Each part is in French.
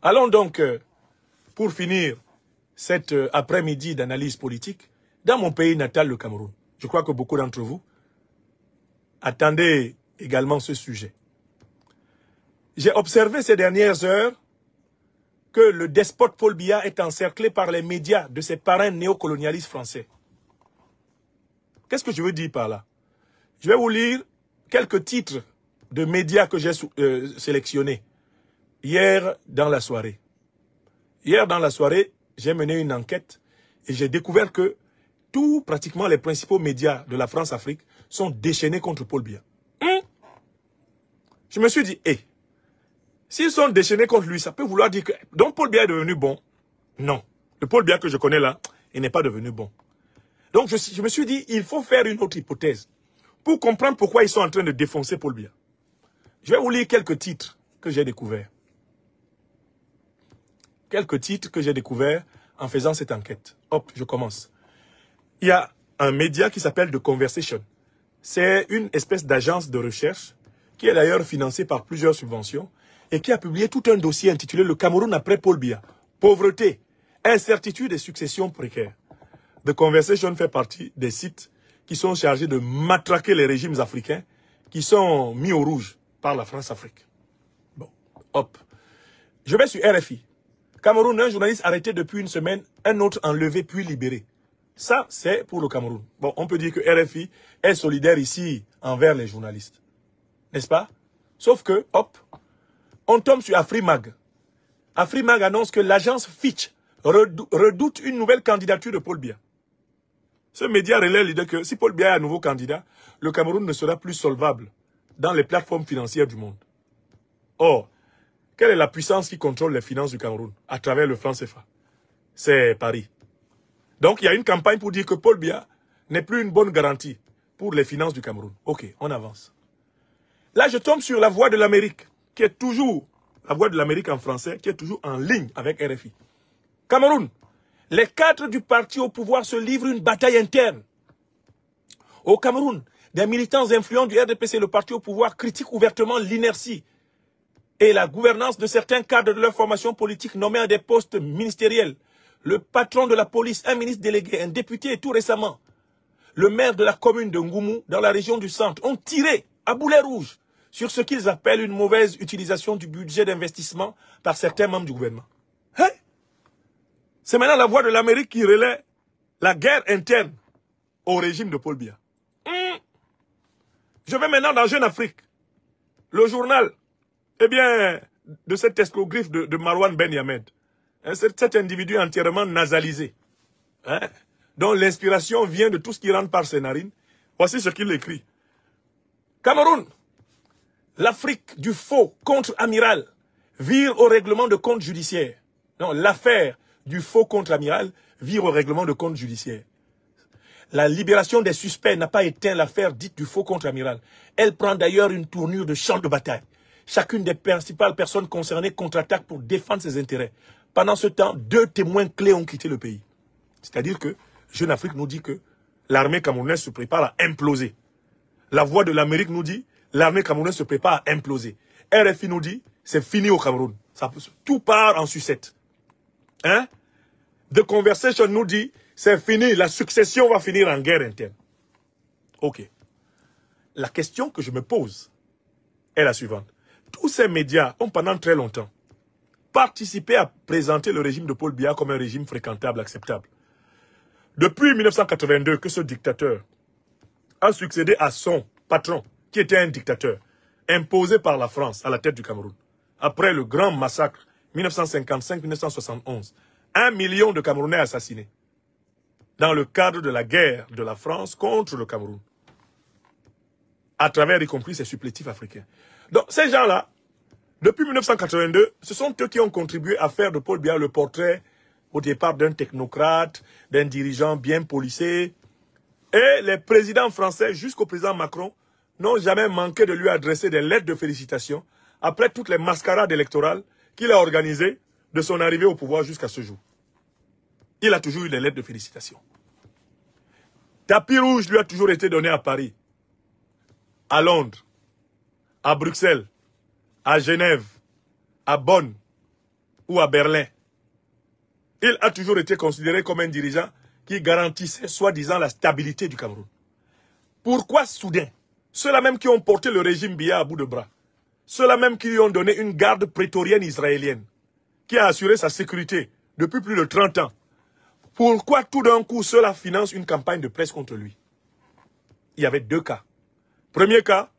Allons donc, pour finir cet après-midi d'analyse politique, dans mon pays natal, le Cameroun. Je crois que beaucoup d'entre vous attendez également ce sujet. J'ai observé ces dernières heures que le despote Paul Biya est encerclé par les médias de ses parrains néocolonialistes français. Qu'est-ce que je veux dire par là? Je vais vous lire quelques titres de médias que j'ai sélectionnés hier dans la soirée. Hier dans la soirée, j'ai mené une enquête et j'ai découvert que pratiquement les principaux médias de la France-Afrique sont déchaînés contre Paul Biya. Je me suis dit, s'ils sont déchaînés contre lui, ça peut vouloir dire que... Donc Paul Biya est devenu bon? Non. Le Paul Biya que je connais là, il n'est pas devenu bon. Donc je me suis dit, il faut faire une autre hypothèse pour comprendre pourquoi ils sont en train de défoncer Paul Biya. Je vais vous lire quelques titres que j'ai découverts. Quelques titres que j'ai découverts en faisant cette enquête. Hop, je commence. Il y a un média qui s'appelle The Conversation. C'est une espèce d'agence de recherche qui est d'ailleurs financée par plusieurs subventions et qui a publié tout un dossier intitulé « Le Cameroun après Paul Biya. Pauvreté, incertitude et succession précaire ». The Conversation fait partie des sites qui sont chargés de matraquer les régimes africains qui sont mis au rouge par la France-Afrique. Bon, hop. Je vais sur RFI. Cameroun, un journaliste arrêté depuis une semaine, un autre enlevé puis libéré. Ça, c'est pour le Cameroun. Bon, on peut dire que RFI est solidaire ici envers les journalistes. N'est-ce pas? Sauf que, hop, on tombe sur Afrimag. Afrimag annonce que l'agence Fitch redoute une nouvelle candidature de Paul Biya. Ce média relaie l'idée que si Paul Biya est à nouveau candidat, le Cameroun ne sera plus solvable dans les plateformes financières du monde. Or, quelle est la puissance qui contrôle les finances du Cameroun à travers le franc CFA? C'est Paris. Donc, il y a une campagne pour dire que Paul Biya n'est plus une bonne garantie pour les finances du Cameroun. Ok, on avance. Là, je tombe sur La Voix de l'Amérique, qui est toujours, La Voix de l'Amérique en français, qui est toujours en ligne avec RFI. Cameroun, les cadres du parti au pouvoir se livrent une bataille interne. Au Cameroun, des militants influents du RDPC, le parti au pouvoir, critiquent ouvertement l'inertie et la gouvernance de certains cadres de leur formation politique nommés à des postes ministériels. Le patron de la police, un ministre délégué, un député et tout récemment, le maire de la commune de Ngoumou, dans la région du centre, ont tiré à boulet rouge sur ce qu'ils appellent une mauvaise utilisation du budget d'investissement par certains membres du gouvernement. Hein? C'est maintenant La Voix de l'Amérique qui relaie la guerre interne au régime de Paul Biya. Je vais maintenant dans Jeune Afrique. Le journal, de cet escogriffe de Marwan Ben Yamed. Cet individu entièrement nasalisé, dont l'inspiration vient de tout ce qui rentre par ses narines. Voici ce qu'il écrit. Cameroun, l'Afrique du faux contre-amiral vire au règlement de compte judiciaire. Non, l'affaire du faux contre-amiral vire au règlement de compte judiciaire. La libération des suspects n'a pas éteint l'affaire dite du faux contre-amiral. Elle prend d'ailleurs une tournure de champ de bataille. Chacune des principales personnes concernées contre-attaque pour défendre ses intérêts. Pendant ce temps, 2 témoins clés ont quitté le pays. C'est-à-dire que Jeune Afrique nous dit que l'armée camerounaise se prépare à imploser. La Voix de l'Amérique nous dit l'armée camerounaise se prépare à imploser. RFI nous dit c'est fini au Cameroun. Tout part en sucette. The Conversation nous dit c'est fini, la succession va finir en guerre interne. Ok. La question que je me pose est la suivante. Tous ces médias ont pendant très longtemps participé à présenter le régime de Paul Biya comme un régime fréquentable, acceptable. Depuis 1982 que ce dictateur a succédé à son patron, qui était un dictateur, imposé par la France à la tête du Cameroun. Après le grand massacre 1955-1971, 1 million de Camerounais assassinés dans le cadre de la guerre de la France contre le Cameroun, à travers y compris ses supplétifs africains. Donc ces gens-là, depuis 1982, ce sont eux qui ont contribué à faire de Paul Biya le portrait au départ d'un technocrate, d'un dirigeant bien policé. Et les présidents français, jusqu'au président Macron, n'ont jamais manqué de lui adresser des lettres de félicitations après toutes les mascarades électorales qu'il a organisées de son arrivée au pouvoir jusqu'à ce jour. Il a toujours eu des lettres de félicitations. Tapis rouge lui a toujours été donné à Paris, à Londres, à Bruxelles, à Genève, à Bonn, ou à Berlin. Il a toujours été considéré comme un dirigeant qui garantissait soi-disant la stabilité du Cameroun. Pourquoi soudain, ceux-là même qui ont porté le régime Biya à bout de bras, ceux-là même qui lui ont donné une garde prétorienne israélienne, qui a assuré sa sécurité depuis plus de 30 ans, pourquoi tout d'un coup ceux-là financent une campagne de presse contre lui? Il y avait deux cas. Premier cas,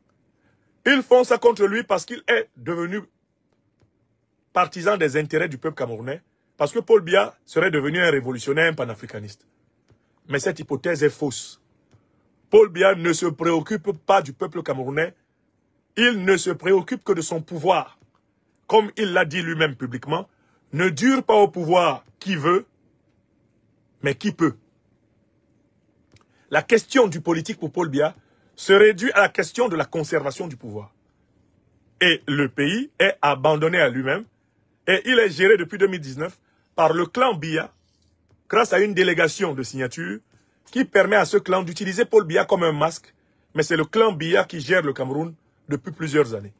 ils font ça contre lui parce qu'il est devenu partisan des intérêts du peuple camerounais, parce que Paul Biya serait devenu un révolutionnaire, un panafricaniste. Mais cette hypothèse est fausse. Paul Biya ne se préoccupe pas du peuple camerounais, il ne se préoccupe que de son pouvoir. Comme il l'a dit lui-même publiquement, ne dure pas au pouvoir qui veut, mais qui peut. La question du politique pour Paul Biya se réduit à la question de la conservation du pouvoir. Et le pays est abandonné à lui-même, et il est géré depuis 2019 par le clan Biya, grâce à une délégation de signatures qui permet à ce clan d'utiliser Paul Biya comme un masque, mais c'est le clan Biya qui gère le Cameroun depuis plusieurs années.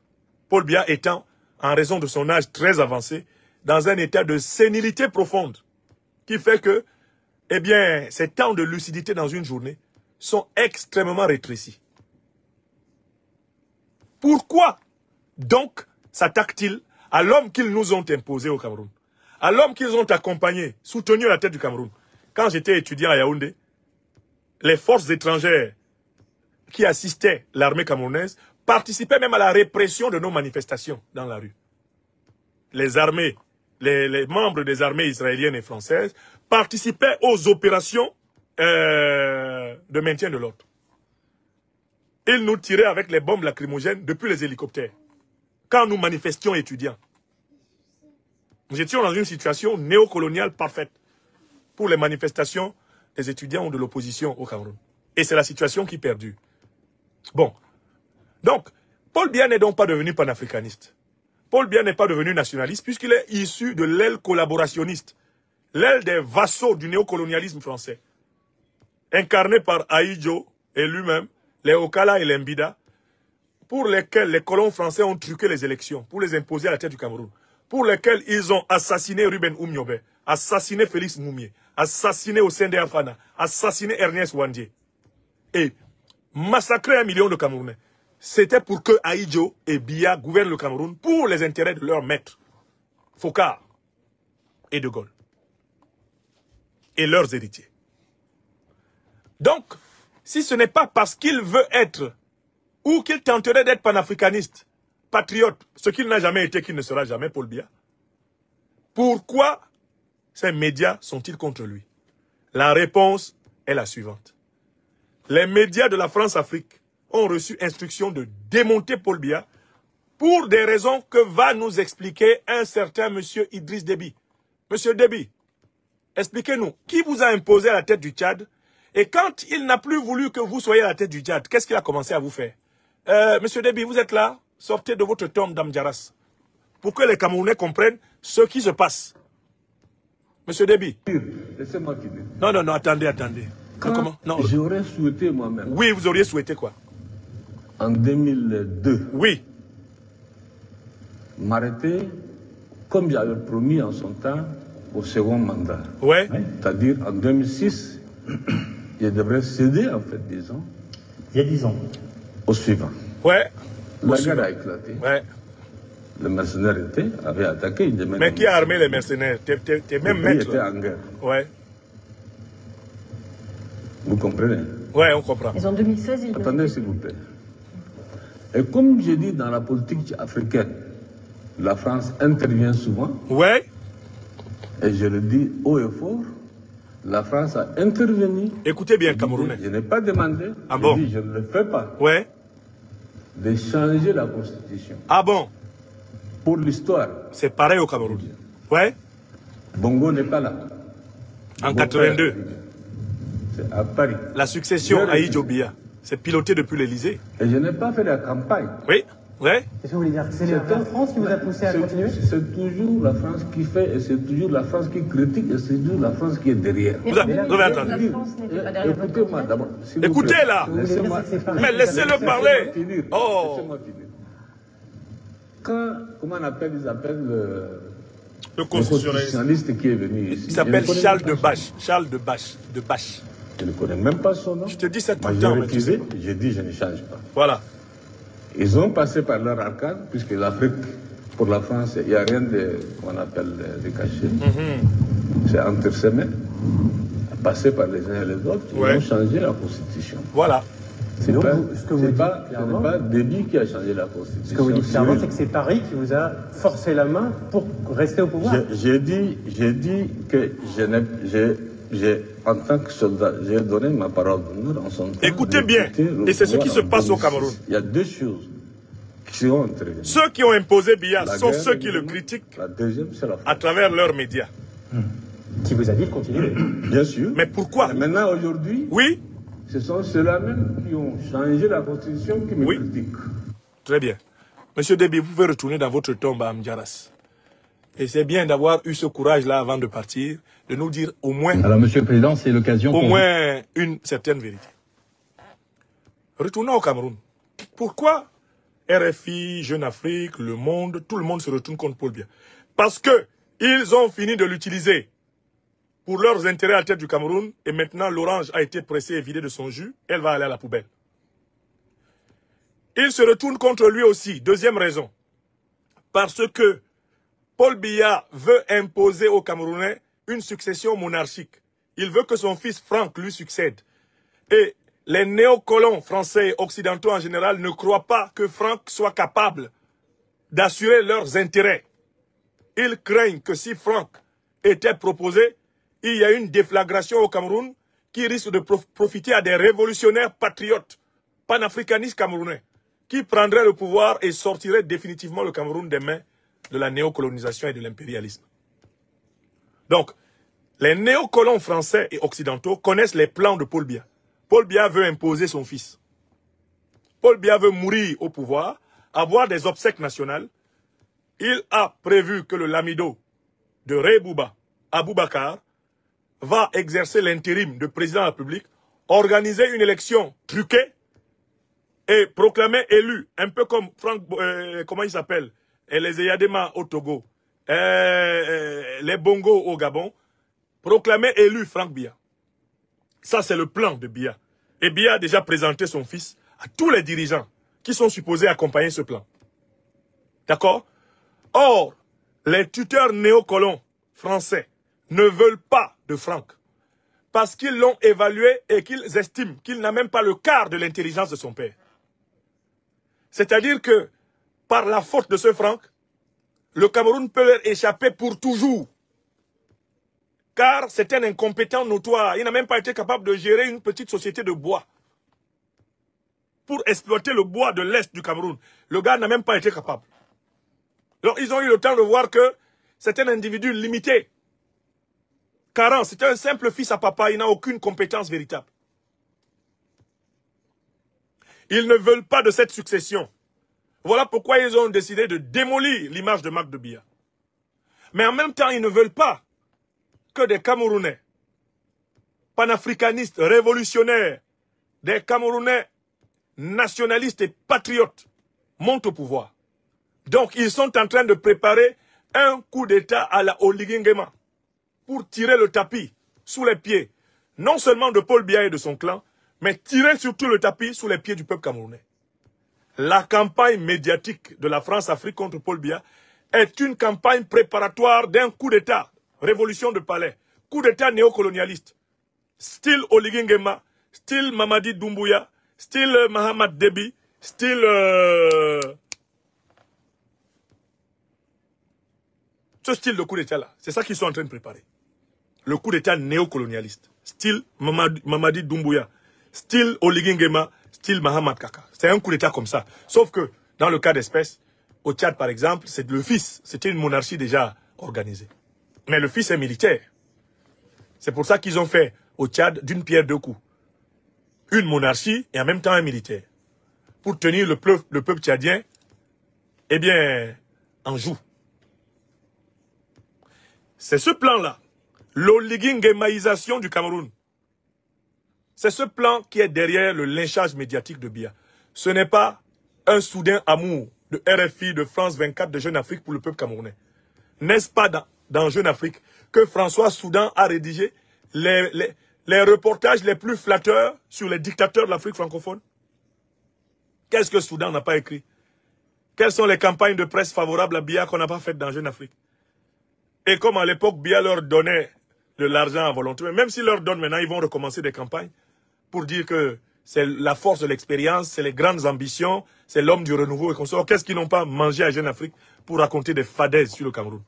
Paul Biya étant, en raison de son âge très avancé, dans un état de sénilité profonde, qui fait que, eh bien, ces temps de lucidité dans une journée sont extrêmement rétrécis. Pourquoi, donc, s'attaquent-ils à l'homme qu'ils nous ont imposé au Cameroun, à l'homme qu'ils ont accompagné, soutenu à la tête du Cameroun? Quand j'étais étudiant à Yaoundé, les forces étrangères qui assistaient l'armée camerounaise participaient même à la répression de nos manifestations dans la rue. Les armées, les membres des armées israéliennes et françaises participaient aux opérations de maintien de l'ordre. Ils nous tiraient avec les bombes lacrymogènes depuis les hélicoptères. Quand nous manifestions étudiants, nous étions dans une situation néocoloniale parfaite pour les manifestations des étudiants ou de l'opposition au Cameroun. Et c'est la situation qui perdure. Bon. Donc, Paul Biya n'est donc pas devenu panafricaniste. Paul Biya n'est pas devenu nationaliste puisqu'il est issu de l'aile collaborationniste, l'aile des vassaux du néocolonialisme français, incarné par Ahidjo et lui-même, les Okala et les Mbida, pour lesquels les colons français ont truqué les élections, pour les imposer à la tête du Cameroun, pour lesquels ils ont assassiné Ruben Oumniobé, assassiné Félix Moumié, assassiné Osende Afana, assassiné Ernest Wandier, et massacré 1 million de Camerounais. C'était pour que Ahidjo et Biya gouvernent le Cameroun pour les intérêts de leurs maîtres, Focard et De Gaulle, et leurs héritiers. Donc, si ce n'est pas parce qu'il veut être, ou qu'il tenterait d'être panafricaniste, patriote, ce qu'il n'a jamais été, qu'il ne sera jamais, Paul Biya, pourquoi ces médias sont-ils contre lui? La réponse est la suivante. Les médias de la France-Afrique ont reçu instruction de démonter Paul Biya pour des raisons que va nous expliquer un certain monsieur Idriss Déby. Monsieur Déby, expliquez-nous, qui vous a imposé à la tête du Tchad? Et quand il n'a plus voulu que vous soyez à la tête du Tchad, qu'est-ce qu'il a commencé à vous faire? Monsieur Déby, vous êtes là? Sortez de votre tombe d'Amdjaras pour que les Camerounais comprennent ce qui se passe. Monsieur Déby. Laissez-moi finir. Non, attendez. Comment? Non. J'aurais souhaité moi-même. Oui, vous auriez souhaité quoi? En 2002. Oui. M'arrêter, comme j'avais promis en son temps, au second mandat. Ouais. C'est-à-dire en 2006, je devrais céder, en fait, disons. Il y a 10 ans. Au suivant. Ouais. La guerre a éclaté. Ouais. Les mercenaires avaient attaqué. Mais qui a armé les mercenaires? T'es même maître. Ils étaient en guerre. Ouais. Vous comprenez? Ouais, on comprend. Mais en 2016, il... Attendez, s'il vous plaît. Et comme je dis dans la politique africaine, la France intervient souvent. Ouais. Et je le dis haut et fort, la France a intervenu. Écoutez bien, Camerounais. Je n'ai pas demandé. Ah bon? Je ne le fais pas. Ouais. De changer la constitution. Ah bon? Pour l'histoire. C'est pareil au Cameroun. Ouais. Bongo n'est pas là. En 82. C'est à Paris. La succession Ahidjo Biya, c'est piloté depuis l'Élysée. Et je n'ai pas fait la campagne. Oui. Ouais. Qu'est-ce que vous voulez dire? C'est la France qui vous a poussé à continuer? C'est toujours la France qui fait, et c'est toujours la France qui critique, et c'est toujours la France qui est derrière. Vous avez entendu? La France n'était pas derrière votre Écoutez-moi d'abord. Écoutez là. Laissez-moi. Mais laissez-le parler. Oh. Laissez-moi finir. Quand, comment on appelle, ils appellent Le constitutionnaliste qui est venu ici. Il s'appelle Charles de Bache. Charles de Bache. Je ne connais même pas son nom. Je te dis ça tout le temps. J'ai dit je ne change pas. Voilà. Ils ont passé par leur arcade, puisque l'Afrique, pour la France, il n'y a rien de qu'on appelle de caché. C'est entre ses mains. Passer par les uns et les autres, ils ont changé la Constitution. Voilà. Ce n'est pas Déby qui a changé la Constitution. Ce que vous dites clairement, c'est que c'est Paris qui vous a forcé la main pour rester au pouvoir. J'ai dit que en tant que soldat, j'ai donné ma parole d'honneur en son temps. Écoutez bien, et c'est ce qui se passe au Cameroun. Il y a deux choses qui sont intervenues. Ceux qui ont imposé Biya sont ceux qui le critiquent la deuxième, c'est la à travers leurs médias. Qui vous a dit de continuer. Bien sûr. Mais pourquoi? Et maintenant, aujourd'hui, oui, ce sont ceux-là même qui ont changé la Constitution qui me critiquent. Très bien. Monsieur Déby, vous pouvez retourner dans votre tombe à Amdjaras. Et c'est bien d'avoir eu ce courage-là avant de partir, de nous dire au moins... Alors, Monsieur le Président, c'est l'occasion... Au moins une certaine vérité. Retournons au Cameroun. Pourquoi RFI, Jeune Afrique, Le Monde, tout le monde se retourne contre Paul Biya? Parce que ils ont fini de l'utiliser pour leurs intérêts à la tête du Cameroun, et maintenant l'orange a été pressée et vidée de son jus, elle va aller à la poubelle. Ils se retournent contre lui aussi, deuxième raison. Parce que Paul Biya veut imposer aux Camerounais une succession monarchique. Il veut que son fils Franck lui succède. Et les néocolons français et occidentaux en général ne croient pas que Franck soit capable d'assurer leurs intérêts. Ils craignent que si Franck était proposé, il y a une déflagration au Cameroun qui risque de profiter à des révolutionnaires patriotes, panafricanistes camerounais, qui prendraient le pouvoir et sortiraient définitivement le Cameroun des mains de la néocolonisation et de l'impérialisme. Donc, les néocolons français et occidentaux connaissent les plans de Paul Biya. Paul Biya veut imposer son fils. Paul Biya veut mourir au pouvoir, avoir des obsèques nationales. Il a prévu que le lamido de Ré Bouba, Aboubakar, va exercer l'intérim de président de la République, organiser une élection truquée et proclamer élu, un peu comme Franck, comment il s'appelle, les Eyadema au Togo, les Bongo au Gabon, proclamer élu Franck Biya. Ça, c'est le plan de Biya. Et Biya a déjà présenté son fils à tous les dirigeants qui sont supposés accompagner ce plan. D'accord? Or, les tuteurs néocolons français ne veulent pas de Franck parce qu'ils l'ont évalué et qu'ils estiment qu'il n'a même pas le quart de l'intelligence de son père. C'est-à-dire que, par la faute de ce Franck, le Cameroun peut leur échapper pour toujours. Car c'est un incompétent notoire. Il n'a même pas été capable de gérer une petite société de bois. Pour exploiter le bois de l'Est du Cameroun. Le gars n'a même pas été capable. Alors ils ont eu le temps de voir que c'est un individu limité. Caran, c'est un simple fils à papa, il n'a aucune compétence véritable. Ils ne veulent pas de cette succession. Voilà pourquoi ils ont décidé de démolir l'image de Mac de Biya. Mais en même temps, ils ne veulent pas que des Camerounais, panafricanistes, révolutionnaires, des Camerounais nationalistes et patriotes montent au pouvoir. Donc, ils sont en train de préparer un coup d'État à la Oligingema pour tirer le tapis sous les pieds, non seulement de Paul Biya et de son clan, mais tirer surtout le tapis sous les pieds du peuple camerounais. La campagne médiatique de la France-Afrique contre Paul Biya est une campagne préparatoire d'un coup d'État, révolution de palais, coup d'État néocolonialiste, style Oligingema, style Mamadi Doumbouya, style Mahamad Déby, style... Ce style de coup d'État-là, c'est ça qu'ils sont en train de préparer. Le coup d'État néocolonialiste, style Mamadi Doumbouya, style Oligingema, style Mahamat Kaka. C'est un coup d'État comme ça. Sauf que, dans le cas d'espèce, au Tchad par exemple, c'est le fils. C'était une monarchie déjà organisée. Mais le fils est militaire. C'est pour ça qu'ils ont fait au Tchad d'une pierre deux coups. Une monarchie et en même temps un militaire. Pour tenir le peuple tchadien, eh bien, en joue. C'est ce plan-là, l'oligingémaïsation du Cameroun. C'est ce plan qui est derrière le lynchage médiatique de Biya. Ce n'est pas un soudain amour de RFI, de France 24, de Jeune Afrique pour le peuple camerounais. N'est-ce pas dans Jeune Afrique que François Soudan a rédigé les reportages les plus flatteurs sur les dictateurs de l'Afrique francophone? Qu'est-ce que Soudan n'a pas écrit? Quelles sont les campagnes de presse favorables à Biya qu'on n'a pas faites dans Jeune Afrique? Et comme à l'époque, Biya leur donnait de l'argent à volonté, même s'ils leur donnent maintenant, ils vont recommencer des campagnes pour dire que c'est la force de l'expérience, c'est les grandes ambitions, c'est l'homme du renouveau et consort. Qu'est-ce qu'ils n'ont pas mangé à Jeune Afrique pour raconter des fadaises sur le Cameroun?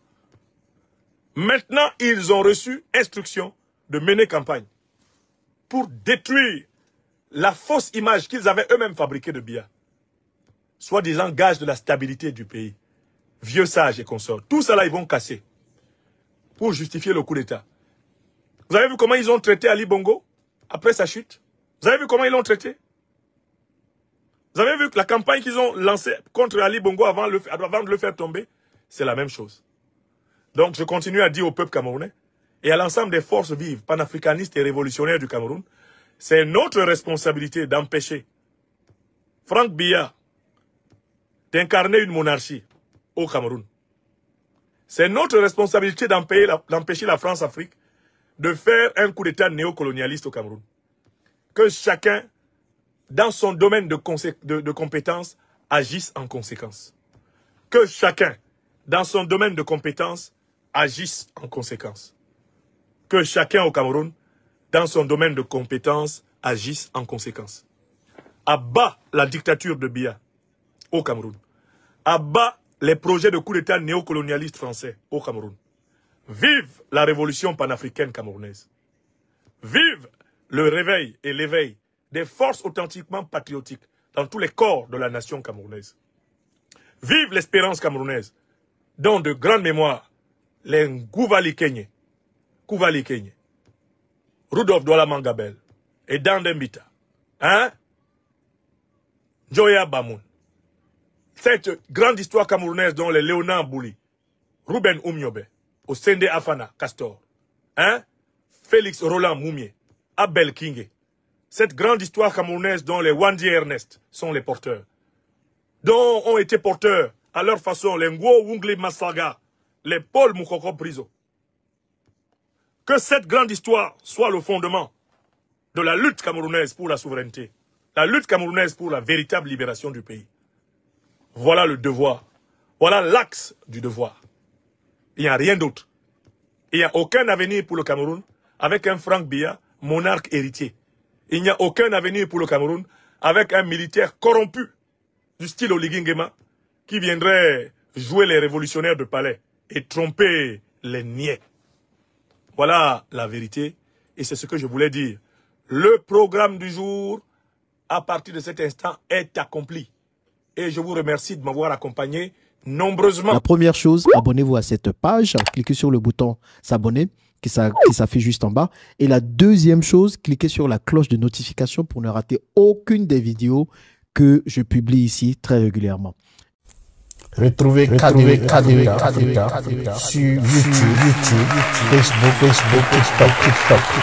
Maintenant, ils ont reçu instruction de mener campagne pour détruire la fausse image qu'ils avaient eux-mêmes fabriquée de Biya. Soi-disant gage de la stabilité du pays. Vieux sages et consorts. Tout ça là, ils vont casser pour justifier le coup d'État. Vous avez vu comment ils ont traité Ali Bongo après sa chute? Vous avez vu comment ils l'ont traité? Vous avez vu que la campagne qu'ils ont lancée contre Ali Bongo avant de le faire tomber? C'est la même chose. Donc je continue à dire au peuple camerounais et à l'ensemble des forces vives, panafricanistes et révolutionnaires du Cameroun, c'est notre responsabilité d'empêcher Franck Biya d'incarner une monarchie au Cameroun. C'est notre responsabilité d'empêcher la France-Afrique de faire un coup d'État néocolonialiste au Cameroun. Que chacun, dans son domaine de compétences, agisse en conséquence. Que chacun, dans son domaine de compétences, agisse en conséquence. Que chacun au Cameroun, dans son domaine de compétences, agisse en conséquence. À bas la dictature de Biya au Cameroun. À bas les projets de coup d'État néocolonialistes français au Cameroun. Vive la révolution panafricaine camerounaise. Vive le réveil et l'éveil des forces authentiquement patriotiques dans tous les corps de la nation camerounaise. Vive l'espérance camerounaise, dont de grandes mémoires, les Ngouvali Kenye, Rudolf Douala Mangabel et Dandembita, Joya Bamoun. Cette grande histoire camerounaise dont les Léonard Bouli, Ruben Oumiobe, Osende Afana Castor, Félix Roland Moumié, Abel Kingé. Cette grande histoire camerounaise dont les Wandi Ernest sont les porteurs, dont ont été porteurs à leur façon les Ngo Wungli Massaga, les Paul Moukoko Priso. Que cette grande histoire soit le fondement de la lutte camerounaise pour la souveraineté, la lutte camerounaise pour la véritable libération du pays. Voilà le devoir. Voilà l'axe du devoir. Il n'y a rien d'autre. Il n'y a aucun avenir pour le Cameroun avec un Franck Biya, monarque héritier. Il n'y a aucun avenir pour le Cameroun avec un militaire corrompu du style Oligui Nguema qui viendrait jouer les révolutionnaires de palais et tromper les niais. Voilà la vérité et c'est ce que je voulais dire. Le programme du jour, à partir de cet instant, est accompli. Et je vous remercie de m'avoir accompagné nombreusement. La première chose, abonnez-vous à cette page, cliquez sur le bouton s'abonner qui s'affiche juste en bas. Et la deuxième chose, cliquez sur la cloche de notification pour ne rater aucune des vidéos que je publie ici très régulièrement. Retrouvez KDV Africa sur YouTube, Facebook, TikTok.